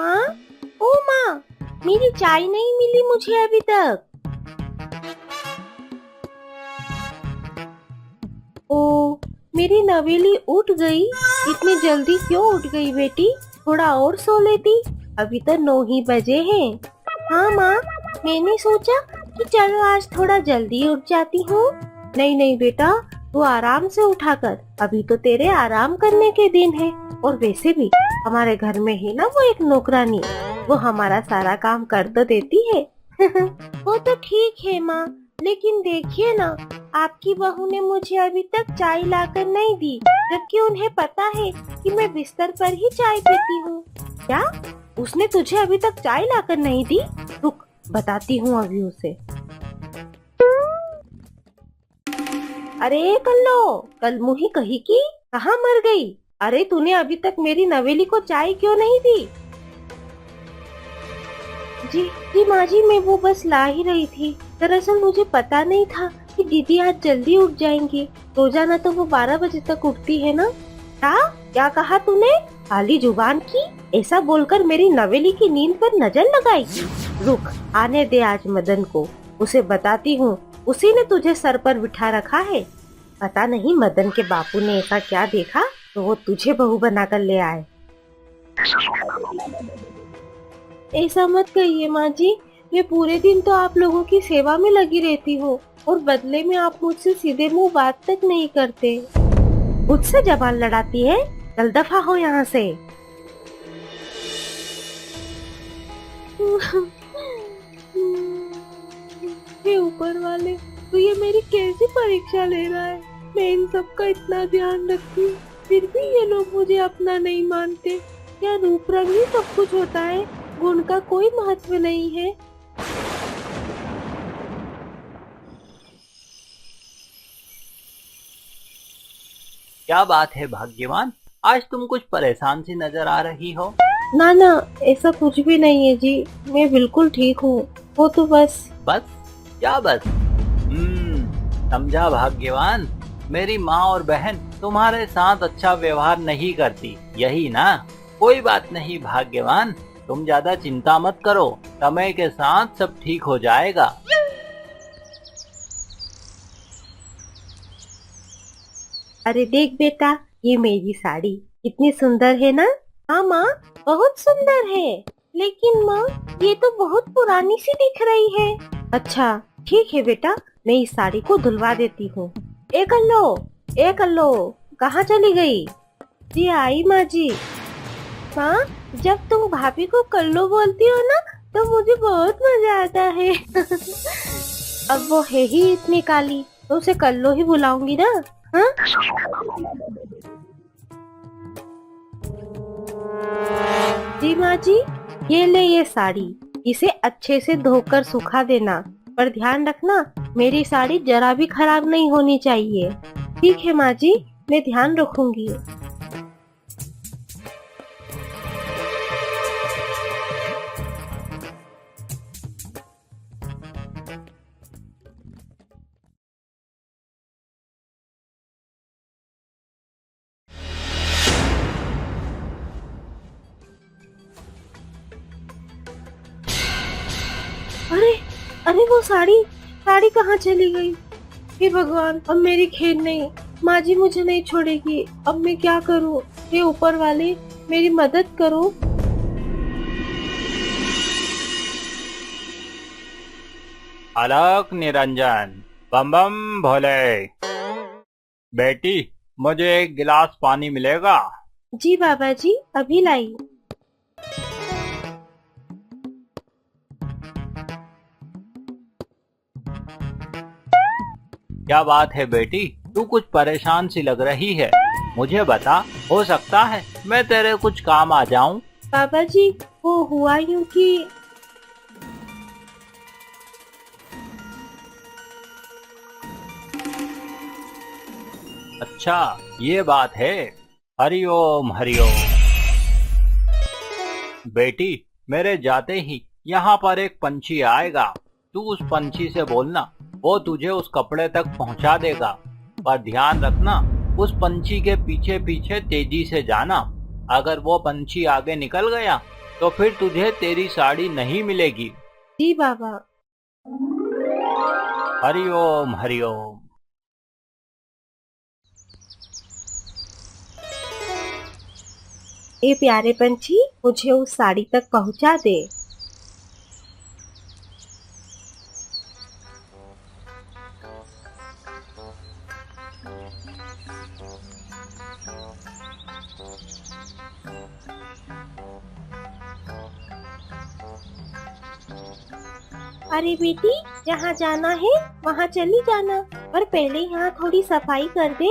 माँ, ओ माँ, मेरी चाय नहीं मिली मुझे अभी तक। ओ, मेरी नवेली उठ गई। इतनी जल्दी क्यों उठ गई बेटी? थोड़ा और सो लेती, अभी तो 9 ही बजे हैं। हाँ माँ, मैंने सोचा कि चलो आज थोड़ा जल्दी उठ जाती हूँ। नहीं नहीं बेटा, तू आराम से उठा कर, अभी तो तेरे आराम करने के दिन है। और वैसे भी हमारे घर में है ना वो एक नौकरानी, वो हमारा सारा काम कर तो देती है। वो तो ठीक है माँ, लेकिन देखिए ना, आपकी बहू ने मुझे अभी तक चाय लाकर नहीं दी, जबकि उन्हें पता है कि मैं बिस्तर पर ही चाय पीती हूँ। क्या उसने तुझे अभी तक चाय लाकर नहीं दी? रुक, बताती हूँ अभी उसे। अरे कल्लो, कल मुही कही की कहाँ मर गई? अरे तूने अभी तक मेरी नवेली को चाय क्यों नहीं दी? जी जी माँ जी, मैं वो बस ला ही रही थी। दरअसल मुझे पता नहीं था कि दीदी आज जल्दी उठ जाएंगी। रोजाना तो वो 12 बजे तक उठती है ना। क्या कहा तूने? खाली जुबान की ऐसा बोलकर मेरी नवेली की नींद पर नजर लगाई। रुक, आने दे आज मदन को, उसे बताती हूँ। उसी ने तुझे सर पर बिठा रखा है। पता नहीं मदन के बापू ने ऐसा क्या देखा तो वो तुझे बहू बनाकर ले आए। ऐसा मत कहिए माँ जी, मैं पूरे दिन तो आप लोगों की सेवा में लगी रहती हूँ और बदले में आप मुझसे सीधे मुंह बात तक नहीं करते। मुझसे जबान लड़ाती है? चल दफा हो यहाँ से। हे ऊपर वाले, तो ये मेरी कैसी परीक्षा ले रहा है? मैं इन सब का इतना ध्यान रखती हूँ, फिर भी ये लोग मुझे अपना नहीं मानते। क्या रूप रंग ही सब कुछ होता है? गुण का कोई महत्व नहीं है। क्या बात है भाग्यवान, आज तुम कुछ परेशान सी नजर आ रही हो। ना ना, ऐसा कुछ भी नहीं है जी, मैं बिल्कुल ठीक हूँ। वो तो बस क्या बस? समझा भाग्यवान, मेरी माँ और बहन तुम्हारे साथ अच्छा व्यवहार नहीं करती, यही ना? कोई बात नहीं भाग्यवान, तुम ज्यादा चिंता मत करो, समय के साथ सब ठीक हो जाएगा। अरे देख बेटा, ये मेरी साड़ी कितनी सुंदर है ना? हाँ माँ, बहुत सुंदर है। लेकिन माँ, ये तो बहुत पुरानी सी दिख रही है। अच्छा ठीक है बेटा, मैं इस साड़ी को धुलवा देती हूँ। ए कल्लो, कहाँ चली गई? जी आई माँ जी। माँ, जब तुम भाभी को कल्लो बोलती हो ना, तो मुझे बहुत मजा आता है। अब वो है ही इतनी काली, तो उसे कल्लो ही बुलाऊंगी ना। हाँ? जी माँ जी, ये ले ये साड़ी, इसे अच्छे से धोकर सुखा देना, पर ध्यान रखना मेरी साड़ी जरा भी खराब नहीं होनी चाहिए। ठीक है माँ जी, मैं ध्यान रखूंगी। अरे अरे, वो साड़ी साड़ी कहाँ चली गई? हे भगवान, अब मेरी खैर नहीं, माँ जी मुझे नहीं छोड़ेगी। अब मैं क्या करूँ? हे ऊपर वाले, मेरी मदद करो। अलक निरंजन, बम बम भोले। बेटी, मुझे एक गिलास पानी मिलेगा? जी बाबा जी, अभी लाई। क्या बात है बेटी, तू कुछ परेशान सी लग रही है, मुझे बता, हो सकता है मैं तेरे कुछ काम आ जाऊं। बाबा जी, वो हुआ यूं कि अच्छा ये बात है, हरिओम हरिओम। बेटी, मेरे जाते ही यहाँ पर एक पंछी आएगा, तू उस पंछी से बोलना, वो तुझे उस कपड़े तक पहुँचा देगा। पर ध्यान रखना, उस पंछी के पीछे पीछे तेजी से जाना। अगर वो पंछी आगे निकल गया तो फिर तुझे तेरी साड़ी नहीं मिलेगी। जी बाबा। हरिओम हरिओम। ये प्यारे पंछी मुझे उस साड़ी तक पहुंचा दे। अरे बेटी, जहाँ जाना है वहाँ चली जाना, पर पहले यहाँ थोड़ी सफाई कर दे।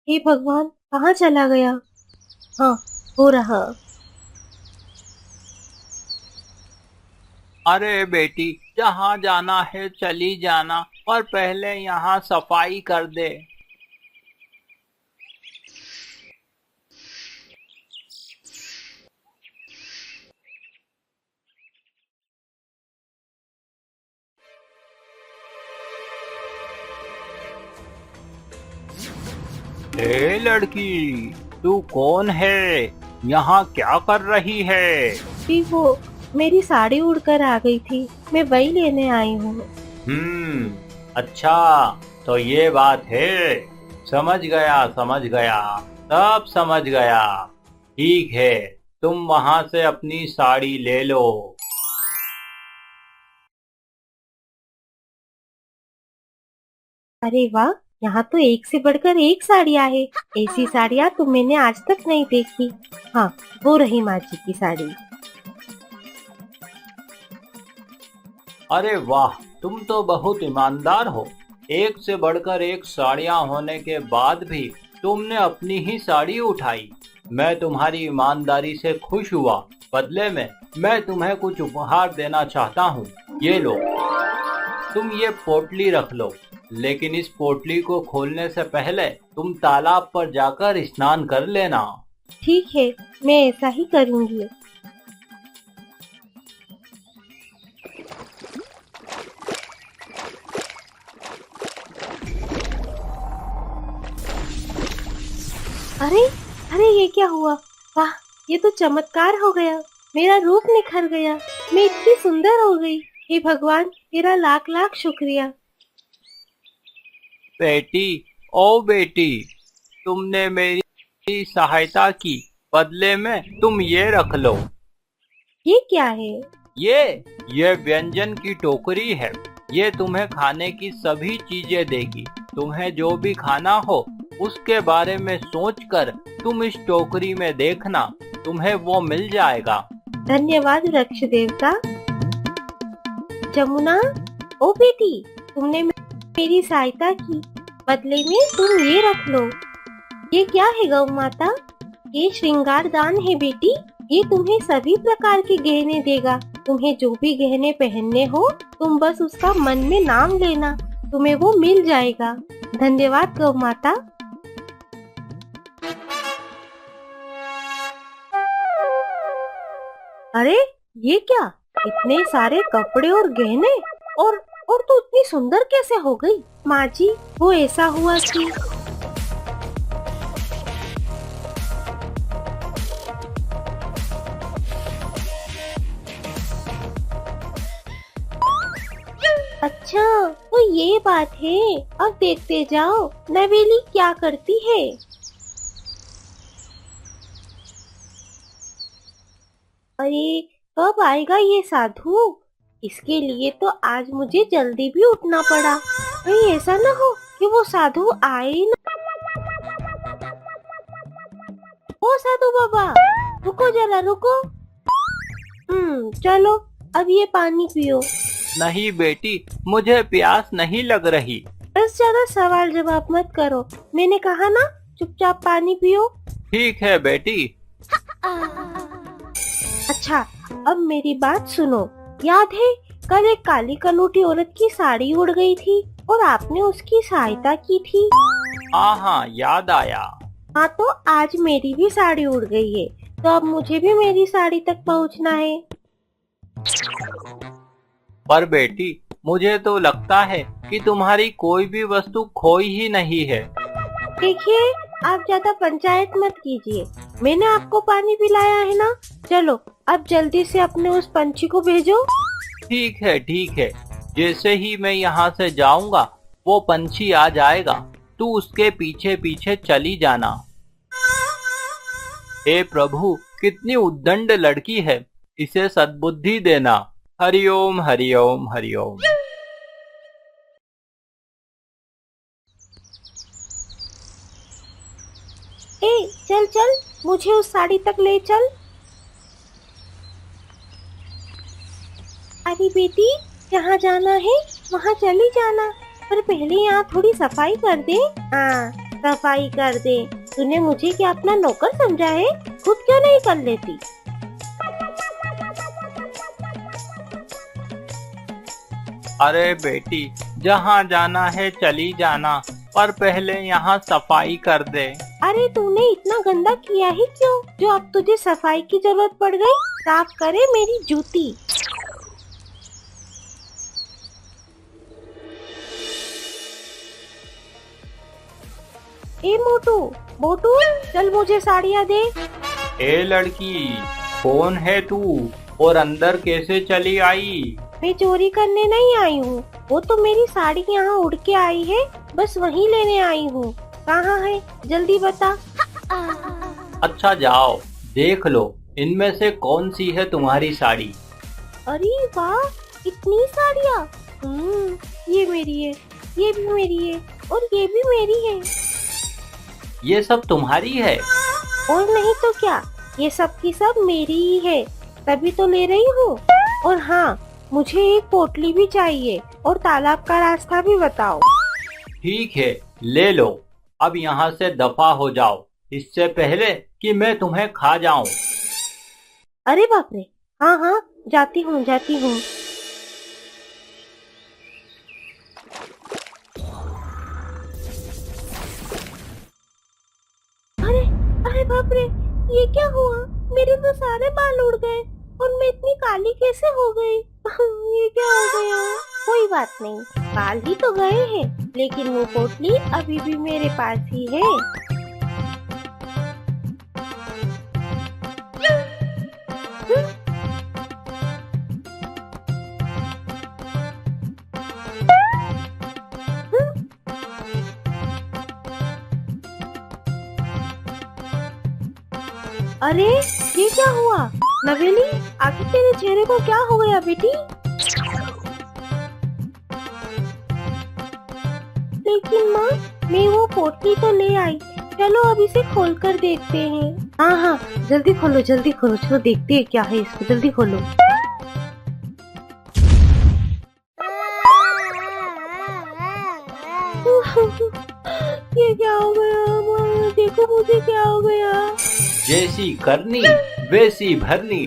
हे भगवान, कहाँ चला गया? हाँ, हो रहा। अरे बेटी, जहाँ जाना है चली जाना, पर पहले यहाँ सफाई कर दे। ए लड़की, तू कौन है? यहाँ क्या कर रही है? जी वो मेरी साड़ी उड़कर आ गई थी, मैं वही लेने आई हूँ। अच्छा, तो ये बात है। समझ गया समझ गया, सब समझ गया। ठीक है, तुम वहाँ से अपनी साड़ी ले लो। अरे वाह, यहाँ तो एक से बढ़कर एक साड़ियाँ है। ऐसी साड़ियाँ तो मैंने आज तक नहीं देखी। हाँ, वो रही माँ जी की साड़ी। अरे वाह, तुम तो बहुत ईमानदार हो। एक से बढ़कर एक साड़ियाँ होने के बाद भी तुमने अपनी ही साड़ी उठाई। मैं तुम्हारी ईमानदारी से खुश हुआ। बदले में मैं तुम्हें कुछ उपहार देना चाहता हूँ। ये लो, तुम ये पोटली रख लो, लेकिन इस पोटली को खोलने से पहले तुम तालाब पर जाकर स्नान कर लेना। ठीक है, मैं ऐसा ही करूँगी। अरे अरे, ये क्या हुआ? वाह, ये तो चमत्कार हो गया। मेरा रूप निखर गया, मैं इतनी सुंदर हो गई। हे भगवान, तेरा लाख लाख शुक्रिया। बेटी, ओ बेटी, तुमने मेरी सहायता की, बदले में तुम ये रख लो। ये क्या है? ये व्यंजन की टोकरी है। ये तुम्हें खाने की सभी चीजें देगी। तुम्हें जो भी खाना हो उसके बारे में सोचकर तुम इस टोकरी में देखना, तुम्हें वो मिल जाएगा। धन्यवाद वृक्ष देवता। जमुना, ओ बेटी, तुमने मेरी सहायता की, बदले में तुम ये रख लो। ये क्या है गौ माता? ये श्रृंगार दान है बेटी। ये तुम्हें सभी प्रकार के गहने देगा। तुम्हें जो भी गहने पहनने हो, तुम बस उसका मन में नाम लेना, तुम्हें वो मिल जाएगा। धन्यवाद गौ माता। अरे, ये क्या? इतने सारे कपड़े और गहने, और तू इतनी सुंदर कैसे हो गई? माँ जी, वो ऐसा हुआ कि अच्छा, तो ये बात है। अब देखते जाओ नवेली क्या करती है। अरे, कब आएगा ये साधु? इसके लिए तो आज मुझे जल्दी भी उठना पड़ा। कहीं ऐसा ना हो कि वो साधु आए ही ना। ओ साधु बाबा, रुको जरा रुको। चलो, अब ये पानी पियो। नहीं बेटी, मुझे प्यास नहीं लग रही। बस ज्यादा सवाल जवाब मत करो, मैंने कहा ना, चुपचाप पानी पियो। ठीक है बेटी। अच्छा, अब मेरी बात सुनो। याद है, कल एक काली कलूटी औरत की साड़ी उड़ गई थी और आपने उसकी सहायता की थी। हाँ हाँ, याद आया। हाँ, तो आज मेरी भी साड़ी उड़ गई है, तो अब मुझे भी मेरी साड़ी तक पहुँचना है। पर बेटी, मुझे तो लगता है कि तुम्हारी कोई भी वस्तु खोई ही नहीं है। देखिए, आप ज्यादा पंचायत मत कीजिए, मैंने आपको पानी पिलाया है ना। चलो अब जल्दी से अपने उस पंछी को भेजो। ठीक है ठीक है, जैसे ही मैं यहाँ से जाऊंगा वो पंछी आ जाएगा, तू उसके पीछे पीछे चली जाना। हे प्रभु, कितनी उद्दंड लड़की है, इसे सद्बुद्धि देना। हरिओम हरिओम हरिओम। ए चल चल, मुझे उस साड़ी तक ले चल। अरे बेटी, जहाँ जाना है वहाँ चली जाना, पर पहले यहाँ थोड़ी सफाई कर दे। हाँ सफाई कर दे। तूने मुझे क्या अपना नौकर समझा है? खुद क्यों नहीं कर लेती? अरे बेटी, जहाँ जाना है चली जाना, पर पहले यहाँ सफाई कर दे। अरे तूने इतना गंदा किया ही क्यों, जो अब तुझे सफाई की जरूरत पड़ गई? साफ करे मेरी जूती। ए मोटू, मोटू चल मुझे साड़ियाँ दे। ए लड़की, कौन है तू और अंदर कैसे चली आई? मैं चोरी करने नहीं आई हूँ, वो तो मेरी साड़ी यहाँ उड़ के आई है, बस वहीं लेने आई हूँ। कहाँ है जल्दी बता। अच्छा जाओ देख लो, इनमें से कौन सी है तुम्हारी साड़ी। अरे वाह, इतनी साड़ियाँ। ये मेरी है, ये भी मेरी है और ये भी मेरी है। ये सब तुम्हारी है? और नहीं तो क्या, ये सब की सब मेरी ही है, तभी तो ले रही हूँ। और हाँ, मुझे एक पोटली भी चाहिए और तालाब का रास्ता भी बताओ। ठीक है ले लो, अब यहाँ से दफा हो जाओ, इससे पहले कि मैं तुम्हें खा जाऊं। अरे बाप रे, हाँ हाँ जाती हूँ जाती हूँ। अरे अरे बाप रे, ये क्या हुआ? मेरे तो सारे बाल उड़ गए और मैं इतनी काली कैसे हो गई? ये क्या हो गया? कोई बात नहीं, बाल ही तो गए हैं, लेकिन वो पोटली अभी भी मेरे पास ही है। अरे ये क्या हुआ? नवेली, आखिर तेरे चेहरे को क्या हो गया बेटी? लेकिन माँ, मैं वो पोटली तो ले आई, चलो अब इसे खोल कर देखते हैं। हाँ हाँ जल्दी खोलो चलो देखते हैं क्या है इसको, जल्दी खोलो। ये क्या हो गया माँ? देखो मुझे क्या हो गया। जैसी करनी वैसी भरनी।